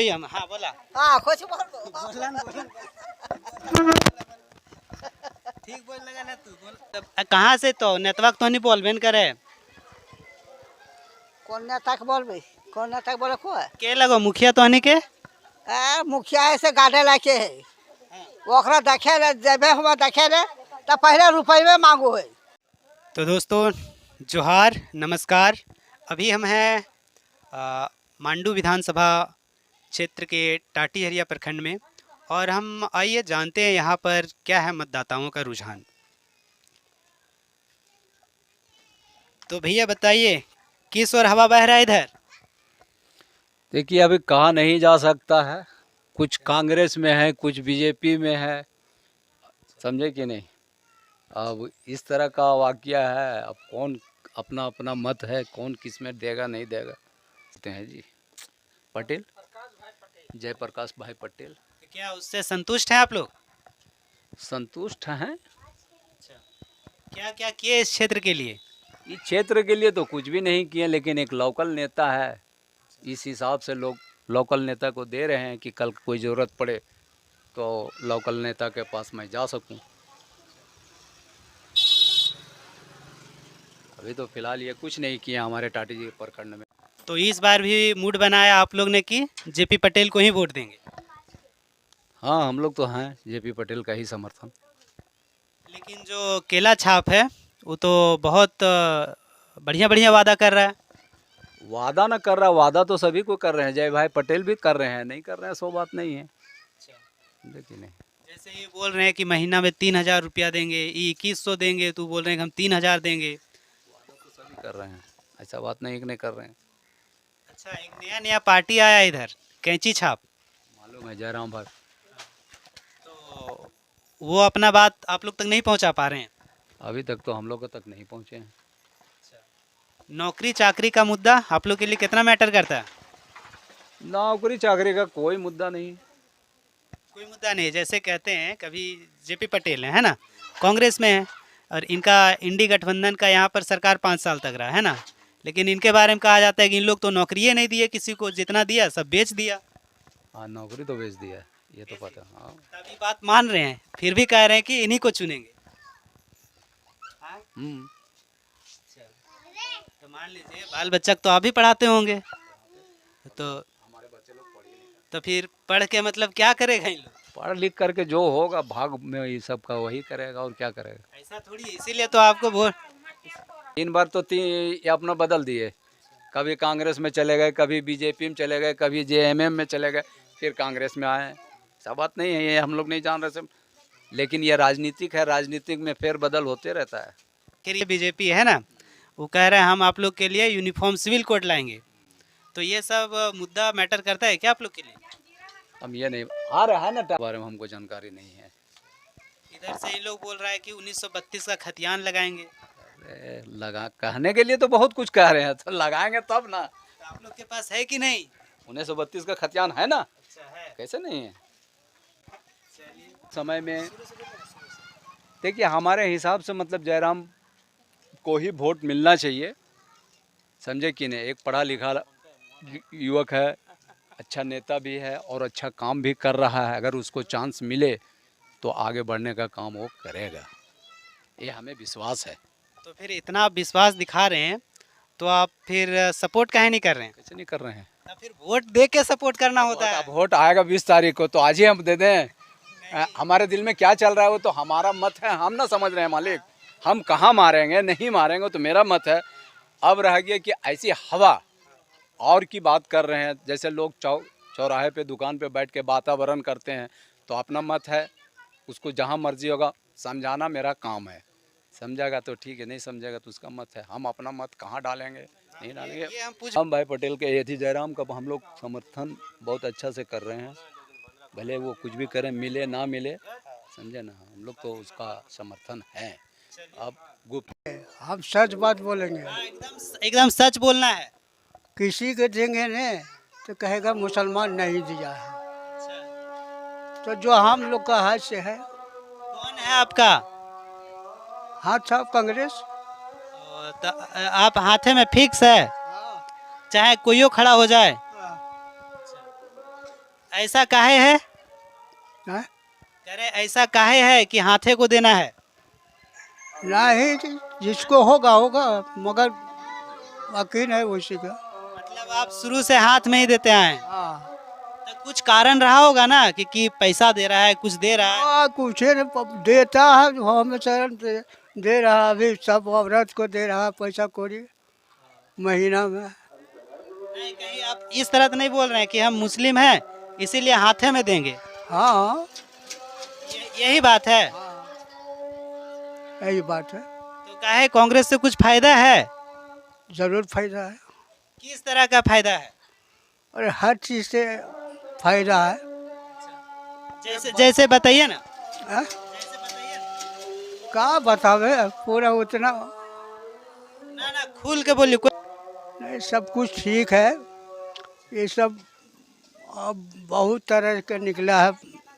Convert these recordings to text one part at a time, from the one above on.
ही हम। हाँ बोला। हाँ कुछ बोल ठीक बोल लगा ना तू बोल। कहाँ से तो नेटवर्क तो नहीं बोल बेन करे। कौन नेता के बोल भाई कौन नेता के बोले को है के लगो मुखिया तो नहीं के। मुखिया ऐसे गाड़े लाके है ओकरा देखे ले जबे हुआ देखे ले तो पहले रुपये मांगो है। तो दोस्तों जोहार नमस्कार। अभी हम हैं मांडू विधानसभा क्षेत्र के टाटीहरिया प्रखंड में और हम आइए जानते हैं यहाँ पर क्या है मतदाताओं का रुझान। तो भैया बताइए किस ओर हवा बह रहा है इधर। देखिए अभी कहा नहीं जा सकता है, कुछ कांग्रेस में है कुछ बीजेपी में है, समझे कि नहीं। अब इस तरह का वाकया है, अब कौन अपना अपना मत है, कौन किस में देगा नहीं देगा। कहते हैं जी पटेल, जयप्रकाश भाई पटेल। क्या उससे संतुष्ट हैं आप लोग। संतुष्ट हैं। क्या क्या किए इस क्षेत्र के लिए। इस क्षेत्र के लिए तो कुछ भी नहीं किए, लेकिन एक लोकल नेता है, इस हिसाब से लोग लोकल नेता को दे रहे हैं कि कल कोई ज़रूरत पड़े तो लोकल नेता के पास मैं जा सकूं। अभी तो फिलहाल ये कुछ नहीं किया हमारे टाटी जी प्रखंड में। तो इस बार भी मूड बनाया आप लोग ने कि जेपी पटेल को ही वोट देंगे। हाँ हम लोग तो हैं जेपी पटेल का ही समर्थन। लेकिन जो केला छाप है वो तो बहुत बढ़िया बढ़िया वादा कर रहा है। वादा ना कर रहा, वादा तो सभी को कर रहे हैं, जय भाई पटेल भी कर रहे हैं, नहीं कर रहे हैं सो बात नहीं है। लेकिन नहीं जैसे ये बोल रहे हैं कि महीना में 3,000 रुपया देंगे, 2100 देंगे, तो बोल रहे हैं कि हम 3,000 देंगे। तो सभी कर रहे हैं, ऐसा बात नहीं कि नहीं कर रहे हैं। अच्छा एक नया नया पार्टी आया इधर कैंची छाप, मालूम है जयराम भाई। तो वो अपना बात आप लोग तक नहीं पहुंचा पा रहे हैं। अभी तक तो हम लोग तक नहीं पहुँचे हैं। नौकरी चाकरी का मुद्दा आप लोग के लिए कितना मैटर करता है। नौकरी चाकरी का कोई मुद्दा नहीं। कोई मुद्दा नहीं। जैसे कहते हैं कभी जेपी पटेल है ना, कांग्रेस में है और इनका इंडी गठबंधन का यहाँ पर सरकार 5 साल तक रहा है ना, लेकिन इनके बारे में कहा जाता है कि इन लोग तो नौकरी नहीं दिए किसी को, जितना दिया सब बेच दिया। हाँ नौकरी तो बेच दिया है, ये तो पता। हाँ अभी बात मान रहे हैं फिर भी कह रहे हैं कि इन्हीं को चुनेंगे। तो मान लीजिए बाल बच्चा तो आप भी पढ़ाते होंगे, तो हमारे बच्चे लोग पढ़े नहीं। तो फिर पढ़ के मतलब क्या करेगा इन लोग। पढ़ लिख करके जो होगा भाग में ये सब का वही करेगा और क्या करेगा। ऐसा थोड़ी, इसीलिए तो आपको वोट। 3 बार तो ये अपना बदल दिए, कभी कांग्रेस में चले गए, कभी बीजेपी में चले गए, कभी जेएमएम में चले गए, फिर कांग्रेस में आए। सब बात नहीं है, ये हम लोग नहीं जान रहे सब, लेकिन ये राजनीतिक है, राजनीतिक में फेर बदल होते रहता है। फिर ये बीजेपी है ना, वो कह रहे हैं हम आप लोग के लिए यूनिफॉर्म सिविल कोड लाएंगे, तो ये सब मुद्दा मैटर करता है क्या आप लोग के लिए। हम ये नहीं आ रहा है ना, बारे में हमको जानकारी नहीं है। इधर से ये लोग बोल रहा है कि 1932 का खतियान लगाएंगे। लगा कहने के लिए तो बहुत कुछ कह रहे हैं, तो लगाएंगे तब ना। तो आप लोग के पास है कि नहीं। 1932 का खतियान है ना। अच्छा है। कैसे नहीं है। समय में देखिए हमारे हिसाब से मतलब जयराम को ही वोट मिलना चाहिए, समझे कि नहीं। एक पढ़ा लिखा युवक है, अच्छा नेता भी है और अच्छा काम भी कर रहा है। अगर उसको चांस मिले तो आगे बढ़ने का काम वो करेगा, ये हमें विश्वास है। तो फिर इतना आप विश्वास दिखा रहे हैं तो आप फिर सपोर्ट काहे नहीं कर रहे हैं। कैसे नहीं कर रहे हैं। तो फिर वोट दे के सपोर्ट करना होता है। वोट आएगा 20 तारीख को, तो आज ही हम दे दें। हमारे दिल में क्या चल रहा है वो तो हमारा मत है, हम ना समझ रहे हैं मालिक। हम कहाँ मारेंगे नहीं मारेंगे तो मेरा मत है। अब रह गया कि ऐसी हवा और की बात कर रहे हैं, जैसे लोग चौराहे पे दुकान पे बैठ के वातावरण करते हैं, तो अपना मत है, उसको जहाँ मर्जी होगा समझाना मेरा काम है। समझेगा तो ठीक है, नहीं समझेगा तो उसका मत है। हम अपना मत कहाँ डालेंगे, नहीं डालेंगे। हम भाई पटेल के ये थी जयराम का हम लोग समर्थन बहुत अच्छा से कर रहे हैं, भले वो कुछ भी करें, मिले ना मिले, समझे ना, हम लोग तो उसका समर्थन है। अब गुप्त हम सच बात बोलेंगे, एकदम सच बोलना है। किसी को देंगे ने तो कहेगा मुसलमान नहीं दिया है, तो जो हम लोग का हाथ से है। कौन है आपका। हाथ साहब कांग्रेस। तो आप हाथे में फिक्स है, चाहे कोई खड़ा हो जाए। ऐसा काहे है, हैं? कह रहे ऐसा काहे है कि हाथे को देना है? नहीं जी, जिसको होगा होगा, मगर यकीन है उसी का। मतलब आप शुरू से हाथ में ही देते आए हैं। हाँ तो कुछ कारण रहा होगा ना कि पैसा दे रहा है, कुछ दे रहा है। कुछ नहीं देता है, हम चरण दे रहा, अभी सब औरत को दे रहा पैसा कौड़ी महीना में। नहीं, कहीं आप इस तरह तो नहीं बोल रहे हैं कि हम मुस्लिम हैं इसीलिए हाथे में देंगे? हाँ यही बात है। यही बात है। तो काहे कांग्रेस से कुछ फायदा है? जरूर फायदा है, किस तरह का फायदा है? और हर चीज़ से फायदा है। जैसे जैसे बताइए ना। हाँ? जैसे बताइए ना। का बतावे पूरा उतना ना ना खुल के बोलिए। नहीं, सब कुछ ठीक है। ये सब अब बहुत तरह का निकला है,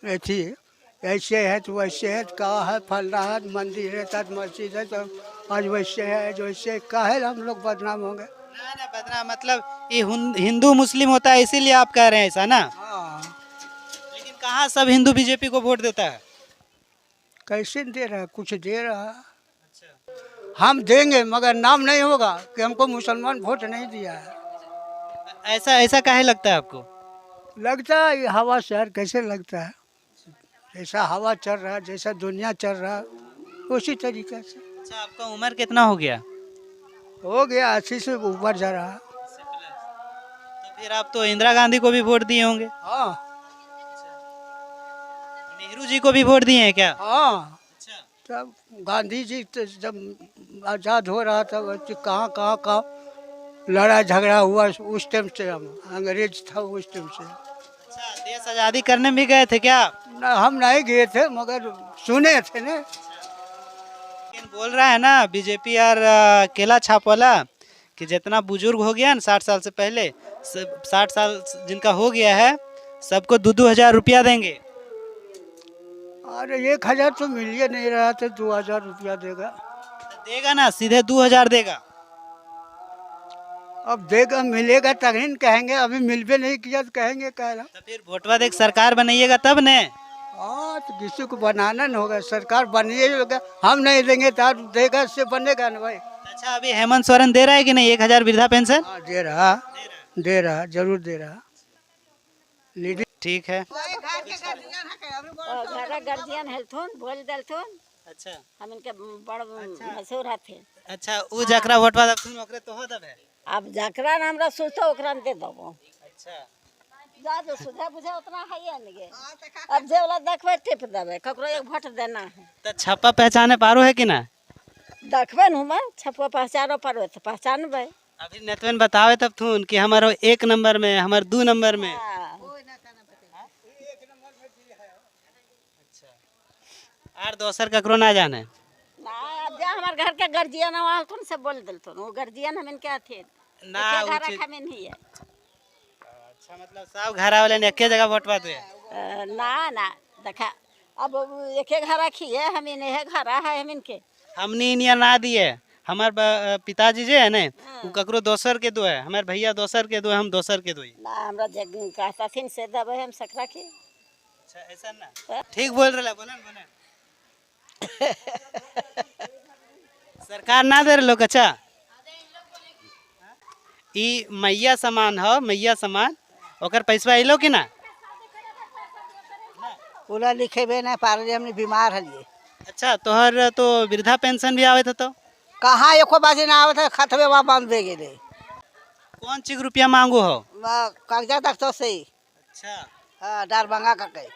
ऐसी ऐसे है तो वैसे है, कहा है फलना है, मंदिर है तो मस्जिद है, तो आज वैसे है आज वैसे है, काहे हम लोग बदनाम होंगे। ना ना बदनाम मतलब ये हिंदू मुस्लिम होता है इसीलिए आप कह रहे हैं ऐसा ना? हाँ लेकिन कहाँ सब हिंदू बीजेपी को वोट देता है? कैसे दे रहा है, कुछ दे रहा है। हम देंगे मगर नाम नहीं होगा कि हमको मुसलमान वोट नहीं दिया है। ऐसा ऐसा काहे लगता है आपको? लगता है ये हवा शहर कैसे लगता है, जैसा हवा चल रहा है, जैसा दुनिया चल रहा है उसी तरीके से अच्छा आपका उम्र कितना हो गया? हो गया, 80 से ऊपर जा रहा है। तो फिर आप तो इंदिरा गांधी को भी वोट दिए होंगे, हाँ नेहरू जी को भी वोट दिए हैं क्या? हाँ, अच्छा तब गांधी जी तो जब आज़ाद हो रहा था कहाँ कहाँ कहाँ लड़ाई झगड़ा हुआ उस टाइम से, हम अंग्रेज था उस टाइम से। अच्छा देश आज़ादी करने भी गए थे क्या? ना हम नहीं गए थे मगर सुने थे ना। लेकिन बोल रहा है ना बीजेपी और केला छाप वाला कि जितना बुजुर्ग हो गया ना 60 साल से पहले, 60 साल जिनका हो गया है सबको 2-2 हज़ार रुपया देंगे। अरे 1000 तो मिल ही नहीं रहा था, 2000 रुपया देगा। देगा ना, सीधे 2 हज़ार देगा। अब देगा मिलेगा तभी न कहेंगे, अभी मिल भी नहीं किया तो कहेंगे कहला। तो फिर वोटवा देख सरकार बनाइएगा तब ने। हाँ तो किसी को बनाना न होगा, सरकार बनिए होगा, हम नहीं देंगे तो देगा से बनेगा ना भाई। अच्छा अभी हेमंत सोरेन दे रहा है कि नहीं 1000 वृद्धा पेंशन? हाँ दे रहा जरूर दे रहा लीडर। ठीक है। घर गार्जियन हेल्थुन बोल देलथुन, अच्छा हम इनके बड़ मशहूर हथे। अच्छा उ जकरा वोटवा दबथुन ओकरे तो हो दबे। अब जकरा न हमरा सोचो ओकरा न दे दबो। अच्छा जा जो सुझा बुझे उतना है ये नगे। अब जे वाला देखबे टिप देबे, ककरो एक वोट देना है। तो छप्पा पहचाने पारो है कि ना? देखबे न हम छपो पहचानो पारो तो पहचानबे। अभी नेतवन बतावे तब थुन कि हमारो 1 नंबर में, हमार 2 नंबर में। हाँ। आर दोसर ककरो ना जाने ना अब जा हमार घर के गार्जियन वालथुन से बोल देलथुन, वो गार्जियन हम इनके थे ना घर उचित। रखा में नहीं है। अच्छा मतलब सब घर वाले ने एके जगह वोटवा दे। ना ना देखा अब एक एक घर रखी है, हम इन्हें घर है हम इनके। हमने इनिया ना दिए, हमार पिताजी जे है ने वो ककरो दोसर के दो है, हमार भैया दोसर के दो है, हम दोसर के दो ही। ना हमरा जग कहता थिन से दबे हम सकरा के। अच्छा ऐसा ना ठीक बोल रहा बोले बोले सरकार ना दे रहे अच्छा। ई मैया सामान हो, मैया सामान ओकर पैसा अलो कि ना? पूरा लिखेबे ना पारे, हमने बीमार हलिए। अच्छा तोहर तो वृद्धा पेंशन भी आवे था तो कहाँ एको बाजी ना आवत है, खतवे वहाँ बांध दे गेले। कौन चीज रुपया मांगू हो? कागजात तक तो सही। अच्छा हाँ डारबंगा का कहे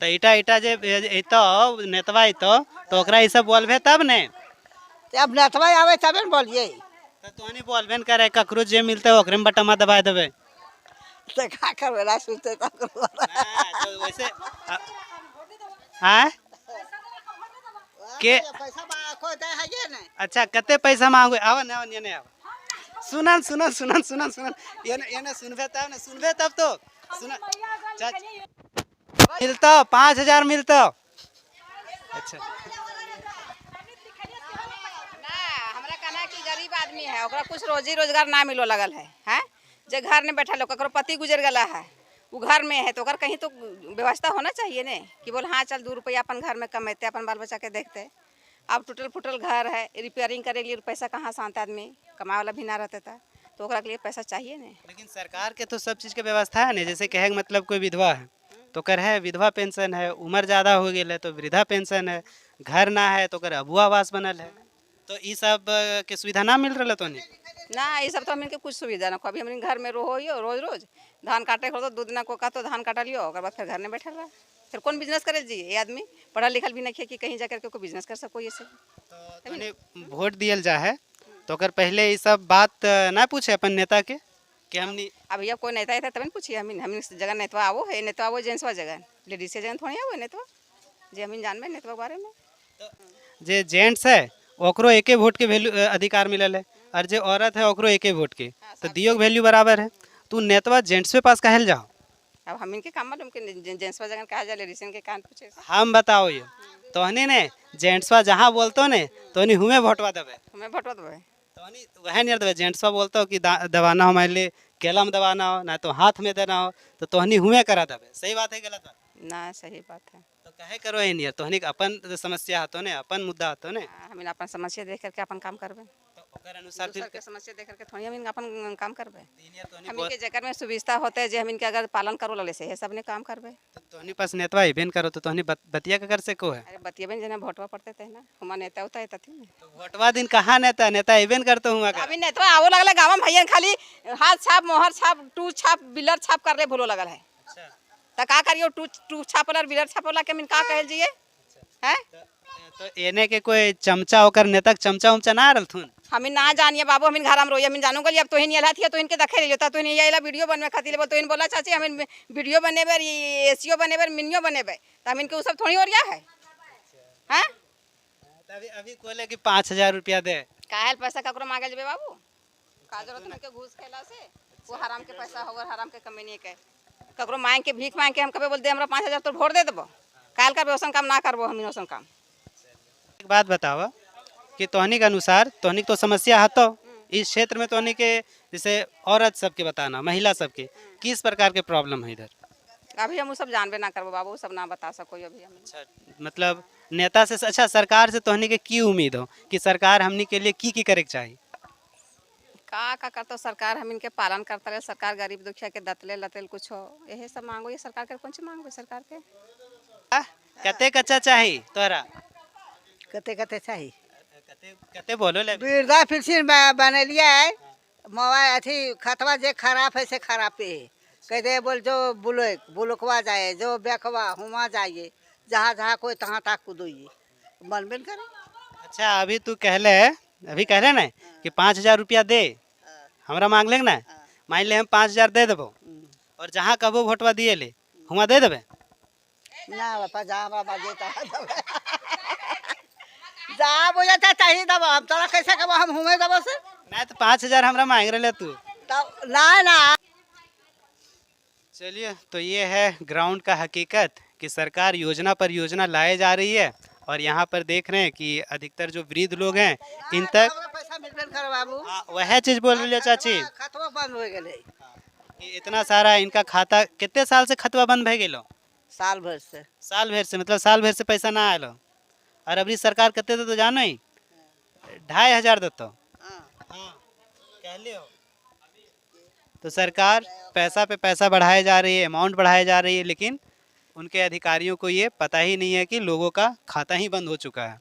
तो इटा इटा जे एतो नेतवा एतो तो ओकरा ई सब बोलबे तब ने। तो अब नथवा आवे तबे न बोलिए। तो तोनी बोलबे न करे ककरो जे मिलते ओकरे में बटमा दबा देबे। तो का करबे ना सुनते तो तो वैसे हाँ के पैसा कोई दे है ये नहीं। अच्छा कते पैसा मांगो? आवा ना आवा ने आवा सुनन सुनन सुनन सुनन सुनन ये सुनबे तब तो सुन मिलता 5000 मिलता। अच्छा ना हमरा कहना कि गरीब आदमी है, ओकरा कुछ रोजी रोजगार ना मिलो लगल है, हैं जे घर में बैठल हो, ककरो पति गुजर गला है, वो घर में है तो अगर कहीं तो व्यवस्था होना चाहिए ने कि बोल हाँ चल 2 रुपया अपन घर में कमाते अपन बाल बच्चा के देखते। अब टूटल फूटल घर है, रिपेयरिंग करे के लिए पैसा कहाँ से आता आदमी, कमाए वाला भी ना रहता था तो ओकरा के लिए पैसा चाहिए ने। लेकिन सरकार के तो सब चीज़ के व्यवस्था है ना, जैसे कहे के मतलब कोई विधवा है तो कर है विधवा पेंशन है, उम्र ज़्यादा हो गई है तो वृद्धा पेंशन है, घर ना है तो कर अबुआ आवास बनल है, तो ये सब के सुविधा ना मिल रहा तो नहीं। ना ये सब तो हमके कुछ सुविधा ना, कभी हमने घर में रहो रोज रोज धान काटे हो तो 2 दिन को का तो धान काटा लियो, ओकर बाद फिर घर में बैठल रहा, फिर कौन बिजनेस करे जी। ये आदमी पढ़ा लिखल भी नहीं है कि कहीं जाकर के कोई बिजनेस कर सको। ये सब तोने वोट दियल जा है तो कर पहले ये सब बात ना पूछे अपन नेता के कि हमनी अब भैया कोई नेता है तब पूछिए हम जगह नेतवा आवो है, नेतवा वो जेंट्सवा जगह लेडीज के जगह थोड़ी आवो नेतवा जे हम जानबे नेतवा के बारे में। जे जेंट्स है ओकरो एके वोट के वैल्यू अधिकार मिलल है और जे औरत है ओकरो एके वोट के, तो दियो के वैल्यू बराबर है। तू नेतवा जेंट्स के पास कहल जाओ। अब हम इनके काम मालूम कि जेंट्सवा जगह कहा जा लेडीज के कान पूछे हम बताओ ये तोहनी ने जेंट्सवा जहाँ बोलतो ने तोहनी हुए वोटवा देवे, हमें भटवा देवे तोहनी वह नहीं देवे। जेंट्सवा बोलतो हो कि दबाना हो हमारे लिए केला में दबाना हो ना तो हाथ में देना हो तो तोहनी हुए करा देवे। सही बात है गलत बात? ना सही बात है। तो कहे करो ये नहीं तोहनी के अपन समस्या हतो ने, अपन मुद्दा हतो ने, हम अपन समस्या देख करके अपन काम करबे, तो ओकर अनुसार दूसर के समस्या देख करके थोड़ी हम अपन काम करबे। तोहनी हम इनके जगह में सुविधा होते है जे हम इनके अगर पालन करो लगे से सब ने काम करबे। तोहनी पास नेतवा इबेन करो तो तोहनी बतिया के कर से को है। अरे बतियबे जना भोटवा पड़ते थे ना, हमार नेता होता है तथी में तो वोटवा दिन कहाँ नेता नेता इबेन करतो हुआ अभी नेता आवो लगल गाँव में भैया खाली हाथ छाप मोहर छाप टू छाप बिलर छाप कर ले भूलो लगल है। अच्छा तो का करियो टू छापला बिलर छापला के मिन का कहल जिए हैं। तो एने के कोई चमचा होकर नेता के चमचा उमचा ना रहथुन। हमें ना जानिए बाबू, हमें घर में रोइए हमें जानू गली अब तो नहीं थी तो इनके देखे लियो तो नहीं आइला वीडियो बनवे खातिर बोल तो इन बोला चाची हमें वीडियो बनेबे एसीओ बनेबे मिनियो बनेबे तो हम इनके सब थोड़ी हो रहा है हैं। अभी अभी कोले कि 5,000 रुपया दे काहे पैसा ककरो मांगे जबे बाबू, का जरूरत है के घूस खेला से वो हराम के पैसा होगर हराम के कमीनी के ककरो मांग के भीख मांग के हम कबे बोल दे हमरा 5,000 तो भोट दे देबो, काल का व्यसन काम ना करबो हम व्यसन काम। एक बात बतावा कि तोहनी के अनुसार तोहनी के तो समस्या हतो इस क्षेत्र में, तोहनी के जैसे औरत सबके बताना महिला सबके किस प्रकार के प्रॉब्लम है इधर? अभी हम वो सब जानबे ना करबो बाबू, सब ना बता सको अभी हम। अच्छा मतलब नेता से अच्छा सरकार से तोहनी के की उम्मीद हो कि सरकार हमनी के लिए की करे के चाहिए? का करतो सरकार हम इनके पालन करता रहे, सरकार गरीब दुखिया के दतले लतेल कुछ हो यही सब मांगो। ये सरकार के कौन सी मांगो सरकार के कते कच्चा चाहिए तोरा? कते कते चाहिए कते कते बोलो ले। वृद्धा पेंशन बनलिया है, मोबाइल अथी खतवा जे खराब है से खराब पे है, कहते बोल जो बुलकवा जाए जो बेखवा हुआ जाइए जहाँ जहाँ कोई तहाँ तक कूदोइए बनबे करे। अच्छा अभी तू अभी कहले ना कि 5,000 रुपया दे हमरा मांग लेंगे ना, मान ले हम 5,000 दे देबो और जहाँ कहबो वोटवा दिए ले हुआ दे देबे ना बापा जहाँ बाबा देता है जहाँ बुझाता चाहिए दबो, हम तोरा कैसे कबो हम हुए दबो से ना तो 5,000 हमरा मांग रहे तू। तब ना चलिए तो ये है ग्राउंड का हकीकत कि सरकार योजना पर योजना लाए जा रही है और यहाँ पर देख रहे हैं कि अधिकतर जो वृद्ध लोग हैं इन तक पैसा मिलबे कर बाबू, वह चीज बोल रही है चाची खतवा बंद हो गए कि इतना सारा इनका खाता कितने साल से खतवा बंद भे गेलो? साल भर से। साल भर से मतलब साल भर से पैसा ना आलो और अभी सरकार कितने दे तो जानो ही 2,500 देतो। तो सरकार पैसा पे पैसा बढ़ाए जा रही है, अमाउंट बढ़ाए जा रही है, लेकिन उनके अधिकारियों को ये पता ही नहीं है कि लोगों का खाता ही बंद हो चुका है।